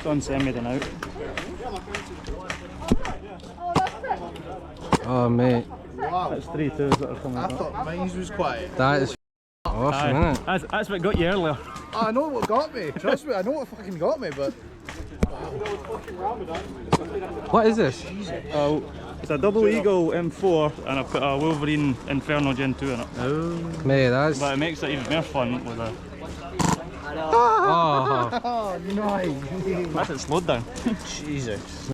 on semi-done out. Oh mate, Wow. That's 3 2s that are coming I up. thought mine was quiet. that is awesome, isn't it? That's what got you earlier. I know what got me. Trust me, I know what fucking got me, but What is this? It's a double eagle M4 and I put a Wolverine Inferno Gen 2 in it. Oh, mate, that's. But it makes it even more fun with a. Oh, oh nice. That's it slowed down. Jesus.